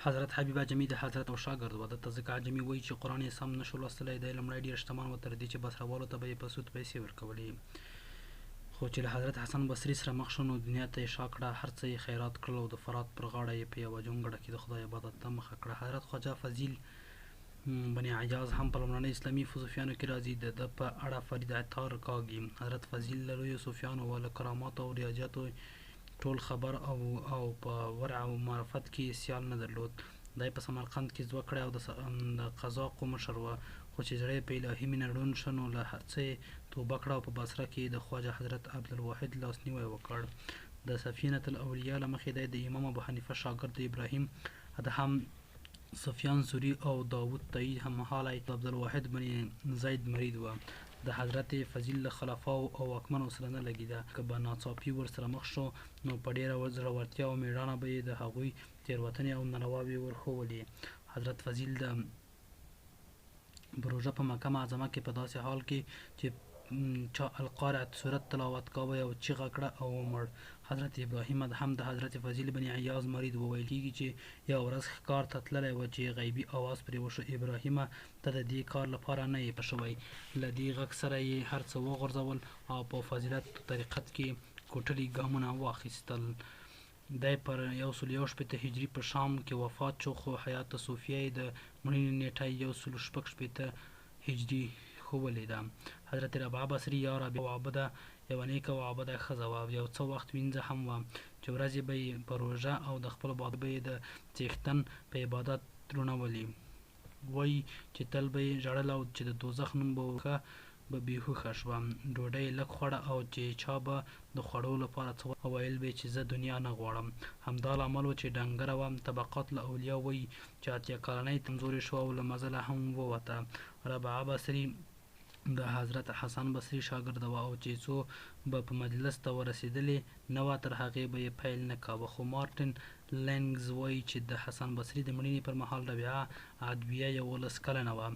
حضرت حبیب اعجمي د حضرت او شاګرد و. دلته ځکه اعجمي وایي چې قرآن یې سم نشو لوستلی، دی لومړی ډېر شتمن و تر دې چې بصروالو ته به یې په سود پیسې ورکولې. خو چې له حضرت حسن بصري سره مخ شو نو دنیا ته یې شا کړه، هر څه یې خیرات کړل او د فرات پر غاړه یې په یوه جونګړه کې د خدای عبادت ته مخه کړه. حضرت خواجه فضیل بن عیاض هم په لومړنۍ اسلامي صوفیانو کې راځي. د ده په اړه فرید عطار کاږي. حضرت فضیل له لویو صوفیانو و، له کراماتو او ریاضیاتو ټول خبر او په ورع او معرفت کې سیال نه درلود. دی په سمرقند کې زده کړی او د قزاقو مشر و، خو چې زړه یې په الهي مینه ړوند شو نو له هر څه یې توبه کړه او په بصره کې د خواجه حضرت عبدالواحد لاسنیوی وکړ. د سفینة الاولیاء له مخې دی د امام ابو حنیفه شاګرد، د ابراهیم ادهم، سفیان سوری او داود طایی هممهالی د عبدالواحد بن زید مرید و. د حضرت فضیل له خلفاو او واکمنو سره نه لګېده. که به ناڅاپي ورسره مخ شو نو په ډېره زړورتیا او مېړانه به یې د هغوی تېروتنې او نارواوې ورښودلې. حضرت فضیل د بروژه په مکه معظمه کې په داسې حال کې چې چا القارعة سورت تلاوت کاوه او چیغه کړه او ومړ. حضرت ابراهیم ادهم د حضرت فضیل بن عیاض مرید و. ویل کېږي چې یو ورځ ښکار ته تللی و چې غیبي اواز پرې وشو. ابراهیمه ته د دې کار لپاره نه یې پشوی. له دې غږ سره یې هر څه وغورځول او په فضیلت طریقت کې کوټلي ګامونه واخیستل. دی پر 161 هجري په شام کې وفات شو، خو حیات صوفیه یې د مړینې نیټه 166 هجري ښوولې ده. حضرت ربعه بصري یا رابعه او عابده یوه نیکه او عابده ښځه وه. یو څه وخت وینځه هم وه چې ورځې به یې په روژه او د خپلو بعده به یې د څښتن په عبادت روڼولې. وایي چې تل به یې ژړل او چې د دوزخ نوم به بېهوښه شوه. ډوډۍ لږ خوړه او چې چا به د خوړو لپاره څه ویل به چې زه دنیا نه غواړم. همدا لامل و چې ډنګره وه. طبقات له اولیا وایي چې 80 کلنۍ کمزورې شوه او له مزله هم ووته. ربعه بصري د حضرت حسن بصري شاګرده وه او چې څو به په مجلس ته ورسېدلې نه وه تر هغې به یې پیل نه کاوه. خو مارټن لینګز وایي چې د حسن بصري د مړینې پر مهال ربیعه عدویه 11 کلنه وه.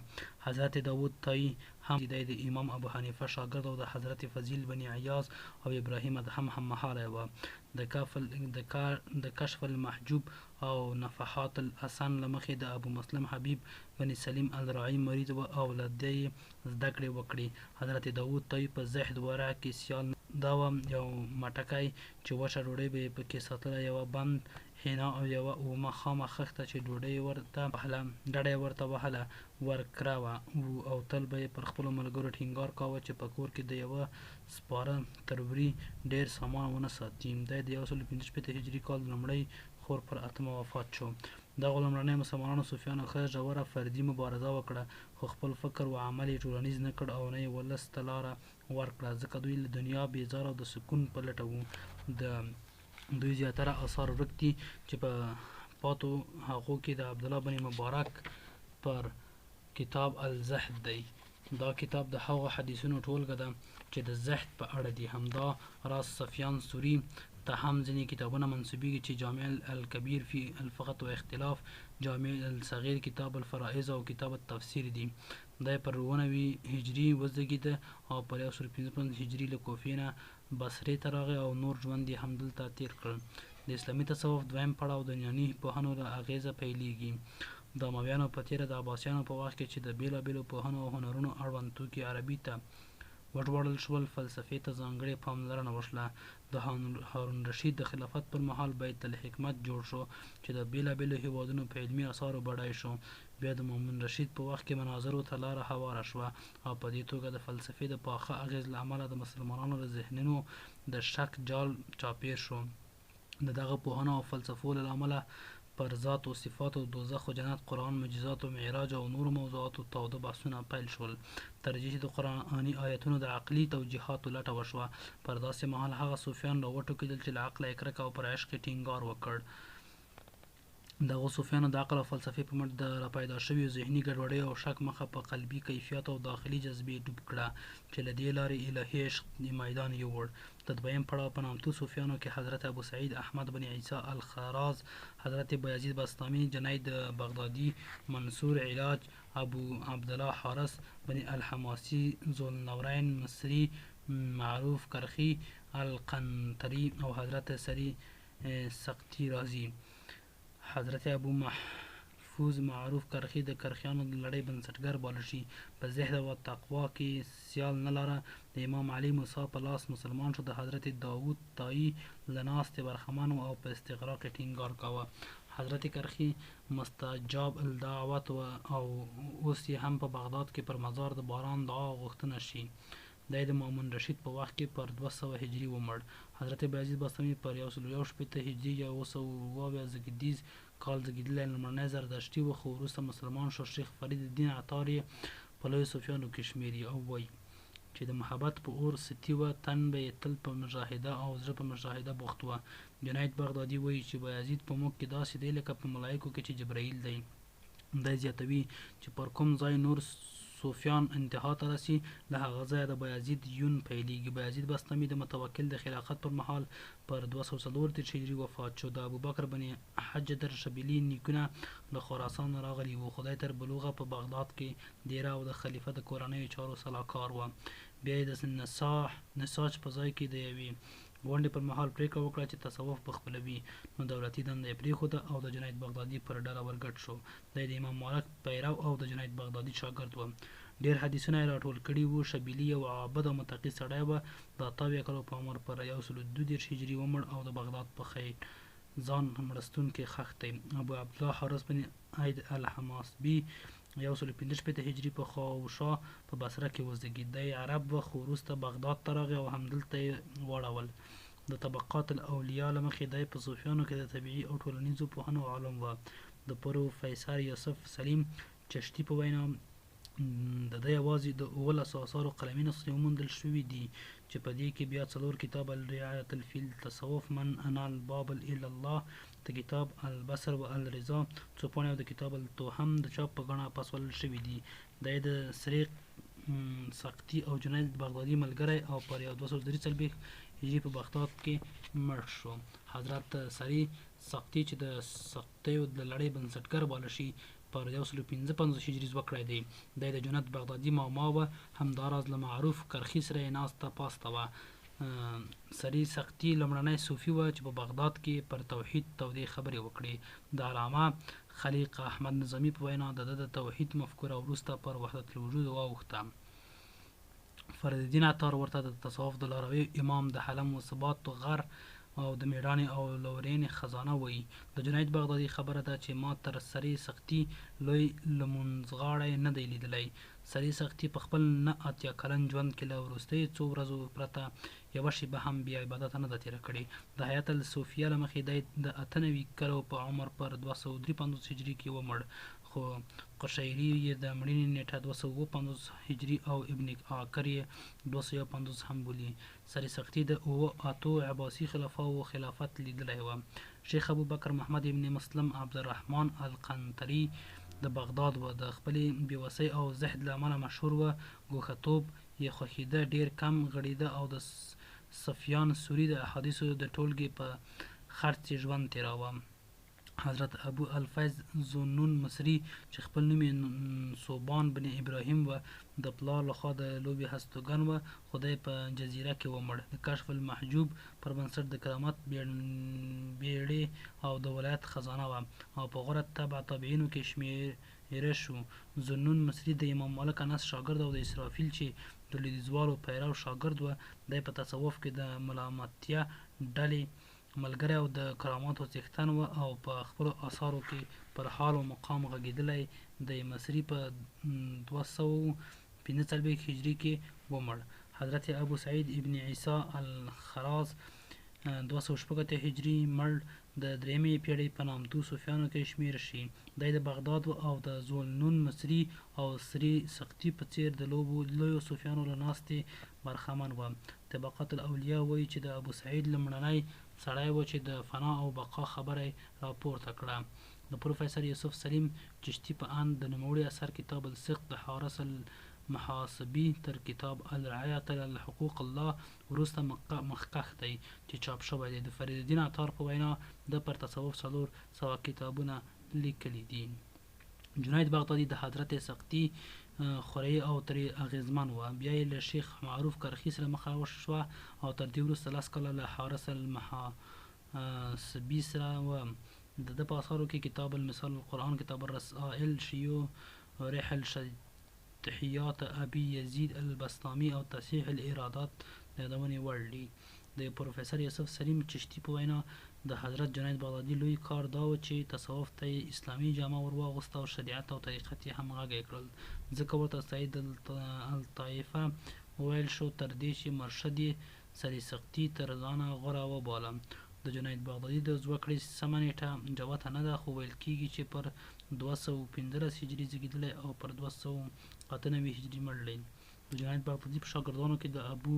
حضرت داود طایی هم دی د امام ابو حنیفه شاګرد او د حضرت فضیل بن عیاض او ابراهیم ادهم هممهالی وه. د کشف المحجوب او نفحات الحسن له مخې د ابو مسلم حبیب بن سلیم الراعي مرید و او له ده یې زده کړې وکړې. حضرت داود طایی په زهد ورع کې سیال دا وه. یو مټکی چې وچه ډوډۍ به یې پکې ساتله، یوه بند حنا او یوه اومه خامه خښته چې ډوډۍ ډډه یې ورته وهله ورکره وه او تل به یې پر خپلو ملګرو ټینګار کاوه چې په کور کې د یوه سپاره تروري ډېر سامان ونه ساتي. دی د 155 هجري کال د لومړۍ خور پر 8 وفات شو. دغو لومړنیو مسلمانانو صوفیانو ښه ژوره فردي مبارزه وکړه، خو خپل فکر و عمل یې ټولنیز نه کړ او نه یې ولس ته لاره ورکړه، ځکه دوی له دنیا بیزاره او د سکون په لټه وو. د دوی زیاتره اثار ورک دي چې په پاتو هغو کې د عبدالله بن مبارک پر کتاب الزهد دی. دا کتاب د هغو حدیثونو ټولګه ده چې د زهد په اړه دي. همدا راز سفیان سوری ته هم ځینې کتابونه منسوبېږي چې جامع الکبیر فی الفقه و اختلاف، جامع الصغیر کتاب الفرائض او کتاب التفسیر دي. دی پر 90 هجري وزېږېده او پر 155 هجري له کوفې نه بصرې ته راغی او نور ژوند یې همدلته تېر کړل. د اسلامي تصوف دویم پړاو د یوناني پوهنو له اغېزه پیلېږي. د امویانو په تېره د عباسیانو په وخت کې چې د بېلابېلو پوهنو او هنرونو اړوند توکي عربي ته وژباړل شول، فلسفې ته ځانګړې پاملرنه وشوه. د هارون رشید د خلافت پر مهال بیت الحکمت جوړ شو چې د بېلابېلو هېوادونو په علمي اثارو بډای شو. بیا د مامون رشید په وخت کې مناظرو ته لاره هواره شوه او په دې توګه د فلسفې د پاخه اغېز له امله د مسلمانانو د ذهنونو د شک جال چاپېر شو. د دغه پوهنو او فلسفو له امله پر ذات او صفات او دوزخ او جنت، قرآن، معجزات او معراج او نورو موضوعاتو تاوده بحثونه پیل شول، تر دې چې د قرآني آیتونو د عقلي توجیهاتو لټه وشوه. پر داسې مهال هغه صوفیان راوټوکېدل چې له عقله یې کرکه او پر عشق یې ټینګار وکړ. دغو صوفیانو د عقل او فلسفې په مټ د راپیدا شویو ذهني ګډوډیو او شک مخه په قلبي کیفیاتو او داخلي جذبې ډوب کړه چې له دې لارې الهي عشق میدان یووړ. د دویم پړاو په نامتو صوفیانو کې حضرت ابو سعید احمد بن عیسی الخراز، حضرت بایزید بسطامی، جنید بغدادي، منصور علاج، ابو عبدالله حارث بن الحماسی، ذوالنورین مصری، معروف کرخی القنطری او حضرت سری سقطی راځي. حضرت ابو محفوظ معروف کرخي د کرخیانو د لړۍ بنسټګر باله شي. په زهد او تقوا کې سیال نه لره. د امام علي موسی په لاس مسلمان شو. د حضرت داود طایی له ناستې برخمن او په استقرا کې ټینګار کاوه. حضرت کرخي مستجاب الدعوت او اوس یې هم په بغداد کې پر مزار د باران دعا غوښتنه شي. دی د مامون رشید په وخت کې پر 200 هجري ومړ. حضرت بایزید بستامي پر 161 هجري یا 222 زیږدیز کال زیږېدلی لومړنی زردشتي و، خو وروسته مسلمان شو. شیخ فرید الدین عطار یې په لویو صوفیانو کې شمېري او وایي چې د محبت په اور ستی وه، تن به یې تل په مجاهده او زړه په مجاهده بوخت وه. جنید بغدادي وایي چې بایزید په موږ کې داسې دی لکه په ملایکو کې چې جبرائیل دی. دی زیاتوي چې پر کوم ځای نور صوفیان انتها ته رسي، له هغه ځایه د بایزید یون پیلېږي. بایزید بستامي د متوکل د خلافت پر مهال پر 234 هجري وفات شو. د ابوبکر بن حجدر شبیلي نیکونه له خراسان راغلي وو. خدای تر بلوغه په بغداد کې دیره او د خلیفه د کورنیو چارو سلاکار وه. بیا یې د نساج په ځای کې د یوې غونډې پر مهال پرېکړه وکړه چې تصوف بخپلوي، نو دولتي دنده یې پرېښوده او د جنید بغدادي پر ډله ورګډ شو. دی د امام مالک پیرو او د جنید بغدادي شاګرد و. ډېر حدیثونه یې راټول کړي وو. شبیلي یو عابد او متقي سړی و. د 78 کالو په عمر پر 132 هجري ومړ او د بغداد په خیر ځان مړستون کې خښ دی. ابو عبدالله حارث بن عید الحماسبي 145 هجري په خاوشا په بصره کې وزیږېد. دی عرب و، خو وروسته بغداد ته راغی او همدلته یې واړول. د طبقات الاولیاء له مخې دی په صوفیانو کې د طبیعي او ټولنیزو پوهنو عالم و. د پروفیسر یوسف سلیم چشتي په وینا د ده یوازې د 17 اثارو قلمي نسخې وموندل شوي دي چې په دې کې بیا 4 کتاب الرعایة فی التصوف، من انا الباب الی الله، د کتاب البصر و الرضا څو پاڼې او د کتاب التوهم د چاپ په ګڼه پسولل شوي دي. دی د سریق سقطي او جنید بغدادي ملګری او پر 243 هجري په بغداد کې مړ شو. حضرت سری سقطي چې د سقطیو د لړۍ بنسټګر باله شي پر 155 هجري زوه کړی دی. دی د جنید بغدادي ماما و. همداراز له معروف کرخي سره یې ناسته پاسته وه. سری سقطي لومړنی صوفي و چې په بغداد کې پر توحید تودې خبرې وکړې. د علامه خلیق احمد نظامي په وینا د ده د توحید مفکوره وروسته پر وحدت الوجود واوښته. فرید الدین عطار ورته د تصوف د لاروي امام، د حلم و ثبات و غر او د میړانې او لورینې خزانه وایي. د جنید بغدادي خبره ده چې ما تر سری سقطي لوی لمونځغاړی نه دی لیدلی. سری سقطي په خپل نه اتیا کلن ژوند کې له وروستیو څو ورځو پرته یوه شیبه هم بې عبادته نه ده تېره کړې. د حیات الصوفیه له مخې دی د 98 کلو په عمر پر 253 هجري کې ومړ، خو قشیري یې د مړینې نیټه 257 هجري او ابن عاکر یې 250 هم بولي. سری سقطي د 8 عباسي خلفاو خلافت لیدلی و. شیخ ابوبکر محمد ابن مسلم عبدالرحمن القنطري د بغداد و. د خپلې بېوسۍ او زهد له امله مشهور و. ګوښه‌توب یې خوښېده، ډېر کم غږېده او د سفیان سوري د احادیثو د ټولګې په خرڅ یې ژوند تېراوه. حضرت ابو الفیض ذوالنون مصري چې خپل نوم یې صوبان بن ابراهیم و، د پلار لخوا د لوبې هستوګن و، خو دی په جزیره کې ومړ. د کشف المحجوب پر بنسټ د کرامت بیړۍ او د ولایت خزانه وه او په غوره تابعینو کې شمېره شو. ذوالنون مصري د امام مالک انس شاګرد او د اسرافیل چې د لویدیځوالو پیرو شاګرد و. دی په تصوف کې د ملامتیا ډلې ملګری او د کراماتو څښتن و او په خپلو اثارو کې پر حال و مقام غږېدلی دی. مصري په 245 هجري کې ومړ. حضرت ابو سعید ابن عیسی الخراز 280 هجري مړ. د درېیمې پیړۍ په نامتو صوفیانو کې شمېر شي. دی د بغداد او د ذوالنون مصري او سری سقطي په څېر د لویو صوفیانو له ناستې برخمن و. طبقات الاولیاء وایي چې د ابو سعید لومړنی سړی و چې د فنا او بقا خبره راپورته کړه. د پروفیسر یوسف سلیم چشتي په اند د نوموړي اثر کتاب السقط د حارث المحاسبي تر کتاب الرعایة لحقوق الله وروسته مخکښ دی چې چاپ شوی دی. د فرید الدین عطار په وینا د پر تصوف 400 کتابونه لیکلي دي. جنید بغدادي د حضرت سقطي خوري او ترې اغیزمن و. بیا یې له شیخ معروف کرخي سره مخه شوه او تر دې وروسته 10 کاله له حارث المحاسبي سره و. د ده په اثارو کې کتاب المثال القرآن، کتاب الرسائل، شیو، رحل تحیات ابي یزید البسطامي او تصحیح الارادات د یادونې وړ دي. د پروفیسر یوسف سلیم چشتي په وینا د حضرت جنید بغدادي لوی کار دا و چې تصوف ته یې اسلامي جامه ور واغوسته او شریعت او طریقت یې همغږی کړل، ځکه ورته سید الطایفه وویل شو، تر دې چې مرشد یې سر سقطي تر ځانه غوره وباله. د جنید بغدادي د زوکړې سمه نیټه جوته نه ده، خو ویل کېږي چې پر 215 هجري زیږېدلی او پر 298 هجري مړ دی. د جنید بغدادي په شاګردانو کې د ابو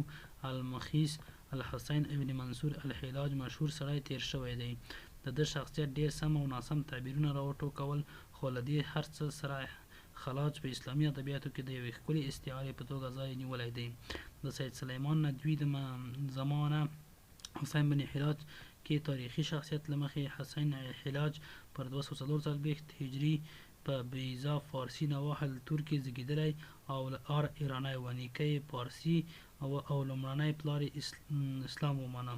المخیس الحسین ابن منصور الحلاج مشهور سړی تیر شوی دی. د ده شخصیت ډیر سم او ناسم تعبیرونه راوټوکول، خو له دې هر څه سره خلاج په اسلامي ادبیاتو کې د یوې ښکلې استعارې په توګه ځای نیولی دی. د سید سلیمان ندوي د زمانه حسین بن حلاج کې تاریخي شخصیت له مخې حسین حلاج پر 244 هجري په بیزا فارسي نواحل تور کې زیږېدلی او له آر ایرانی و، نیکه یې پارسي او لومړنی پلار اسلام ومانه.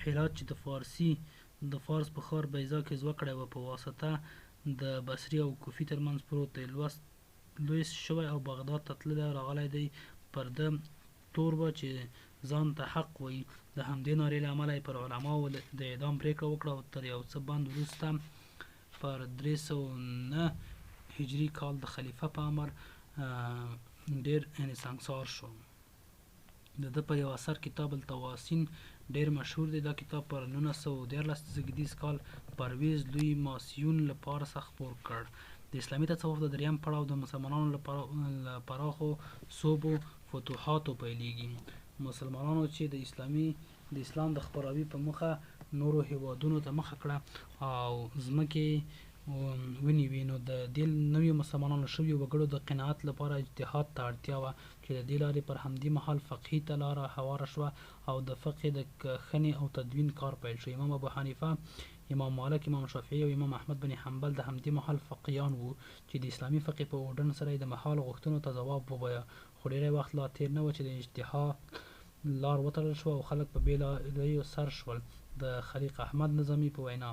حلاج چې د فارس په ښار بیزا کې زوکړی و، په واسطه د بصري او کوفي ترمنځ پروت دی. لویس شوی او بغداد ته تللی او راغلی دی. پر ده تور و چې ځان ته حق وایي. د همدې نارې له امله یې پر علماو د اعدام پرېکړه وکړه او تر یو څه بند وروسته پر 309 هجري کال د خلیفه په امر ډیر سنګسار شو. د ده په یو اثر کتاب التواسین ډیر مشهور دی. دا کتاب پر 1914 زیږدیز کال پرویز لوی ماسیون له پارسه خپور کړ. د اسلامي تصوف د دریم پړاو د مسلمانانو له پراخو صوبو فتوحاتو پیلیږي. مسلمانانو چې د اسلام د خپراوي په مخه نورو هیوادونو ته مخه کړه او ځمکې ونیوي، نو د دې نویو مسلمانانو شویو وګړو د قناعت لپاره اجتهاد ته اړتیا وه، چې د دې لارې پر همدې مهال فقهي ته لاره هواره شوه او د فقه د کښنې او تدوین کار پیل شو. امام ابو حنیفه، امام مالک، امام شافعي او امام احمد بن حنبل د همدې مهال فقیهان وو چې د اسلامي فقه په اوډن سره د مهال غوښتنو ته ځواب ووایه. خو ډیری وخت لا تیر نه و چې د اجتهاد لار وتړل شوه او خلک په بېلابېلو سر شول. د خلیق احمد نظامي په وینا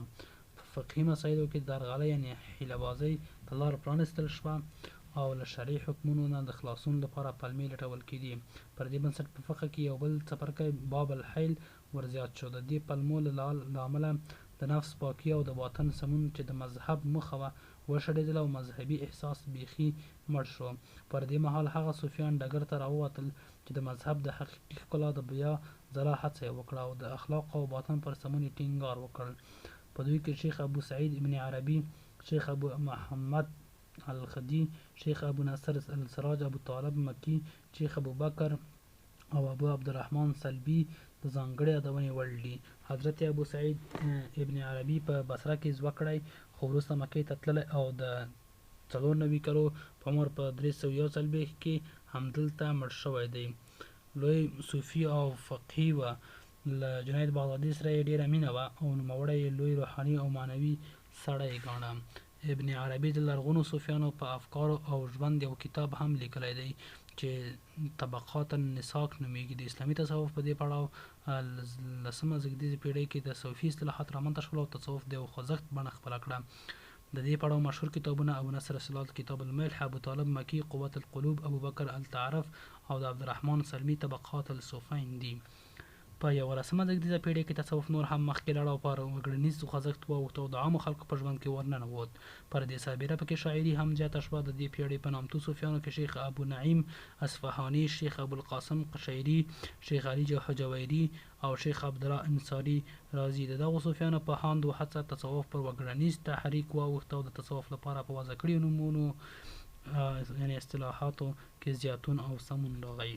په فقهي مسایلو کې درغلۍ یعنې حیله بازۍ ته لار پرانستل شوه او له شرعي حکمونو نه د خلاصون لپاره پلمې لټول کېدې. پر دې بنسټ په فقه کې یو بل څپرکی باب الحیل ورزیات شو. د دې پلمو له امله د نفس پاکي او د باطن سمون چې د مذهب موخه وه وشړېدل او مذهبي احساس بیخي مړ شو. پر دې مهال هغه صوفیان ډګر ته راووتل چې د مذهب د حقیقي ښکلا د بیا ځلا هڅه یې وکړه او د اخلاق او باطن پر سمون یې ټینګار وکړ. په دوی کې شیخ ابو سعید ابن عربي، شیخ ابو محمد الخدي، شیخ ابو نصر السراج، ابو طالب مکی، شیخ ابو بکر او ابو عبدالرحمن سلبي د ځانګړې یادونې وړ دي. حضرت ابو سعید ابن عربي په بصره کې زوکړی، خو وروسته مکې ته تللی او د 94 کلو په عمر په 341 کې همدلته مړ شوی دی. لوی صوفي او فقهي و. له جنید بغدادي سره یې ډیره مینه وه او نوموړی یې لوی روحاني او معنوي سړی ګاڼه. ابن عربي د لرغونو صوفیانو په افکارو او ژوند یو کتاب هم لیکلی دی چې طبقات النساک نومیږي. د اسلامي تصوف په دې پړاو 10مه زیږدیزې پیړۍ کې د صوفي اصطلاحات رامنځته شول او تصوف د یو خوځښت بڼه خپله کړه. د دې پړاو مشهور کتابونه ابو نصر السلال کتاب الملح، ابو طالب مکی قوت القلوب، ابو بکر التعرف او د عبدالرحمن سلمي طبقات الصوفین دي. په 11مه زیږدیزه پیړۍ کې تصوف نور هم مخکې لاړ او پر وګړنیز خوځښت واوښت او د عامو خلکو په ژوند کې ورننوت. پر دې سربیره پکې شاعري هم زیاته شوه. د دې پیړۍ په نامتو صوفیانو کې شیخ ابو نعیم اصفهاني، شیخ ابوالقاسم قشیري، شیخ علي حجویري او شیخ عبدالله انصاري راځي. د دغو صوفیانو په هاند و هڅه تصوف پر وګړنیز تحریک واوښت او د تصوف لپاره په وضع کړیو نومونو یعنې اصطلاحاتو کې زیاتون او سمون راغی.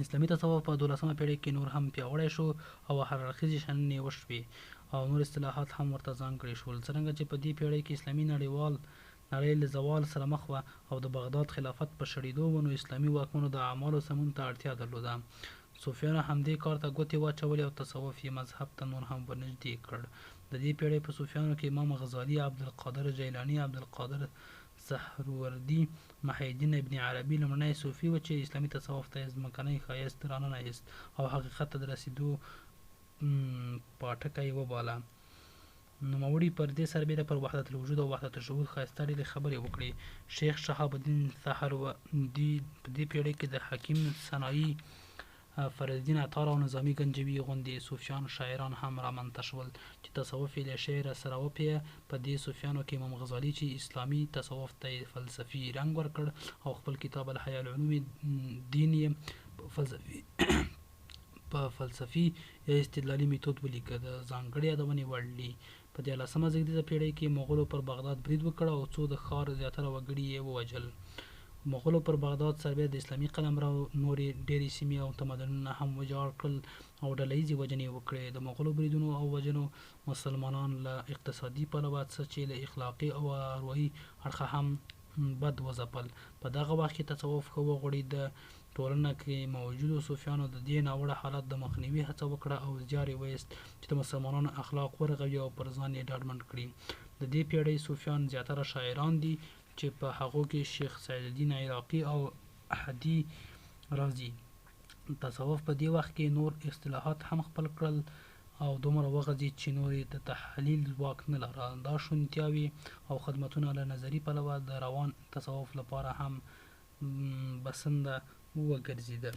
اسلامي تصوف په 12مه پیړۍ کې نور هم پیاوړی شو او هر اړخیزې شننې وشوې او نور اصطلاحات هم ورته ځانګړي شول. څرنګه چې په دې پیړۍ کې اسلامي نړۍ له زوال سره مخ وه او د بغداد خلافت په شړېدو و، نو اسلامي واکمنو د اعمالو سمون ته اړتیا درلوده. صوفیانو همدې کار ته ګوتې واچولې او تصوف یې مذهب ته نور هم ورنږدې کړ. د دې پیړۍ په صوفیانو کې امام غزالي، عبدالقادر جیلاني، عبدالقادر سهروردي، محی الدین ابن عربي لومړنی صوفي و چې اسلامي تصوف ته یې ځمکنی ښایست راننه ایست او حقیقت ته د رسېدو پاټکی وباله. نوموړي پر دې سربېره پر وحدت الوجود او وحدت الشهود ښایسته ډېرې خبرې وکړې. شیخ شهاب الدین سهروردي په دې پېړۍ کې د حکیم ثنایي، فریدالدین عطار او نظامي ګنجوي غوندې صوفیان شاعران هم رامنځته شول چې تصوف یې له شعر سره وپیه. په دې صوفیانو کې امام غزالي چې اسلامي تصوف ته یې فلسفي رنګ ورکړ او خپل کتاب الحیاء العلوم دین یې په فلسفي یا استدلالي میتود ولیکه. د ځانګړې یادونې وړ دي په 14مه زېږدیزه پېړۍ کې مغولو پر بغداد برید وکړ او څو د ښار زیاتره وګړي یې ووژل. مغولو پر بغداد سربېره د اسلامي قلمرو نورې ډېرې سیمې او تمدنونه هم ویجاړ کړل او ډله ییزې وژنې وکړې. د مغولو بریدونو او وژنو مسلمانان له اقتصادي پلوه څه چې له اخلاقي او اروايي اړخه هم بد وځپل. په دغه وخت کې تصوف ښه وغوړېد. ټولنه کې موجودو صوفیانو د دې ناوړه حالت د مخنیوي هڅه وکړه او زیار یې ویست چې د مسلمانانو اخلاق ورغوي او پر ځان یې ډاډمن کړي. د دې پېړۍ صوفیان زیاتره شاعران دي چې په هغو کې شیخ سعید الدین عراقي او احدي راځي. تصوف په دې وخت کې نور اصطلاحات هم خپل کړل او دومره وغځېد چې نور یې د تحلیل ځواک نه لره. دا شونتیاوې او خدمتونه له نظري پلوه د روان تصوف لپاره هم بسنده وګرځېده.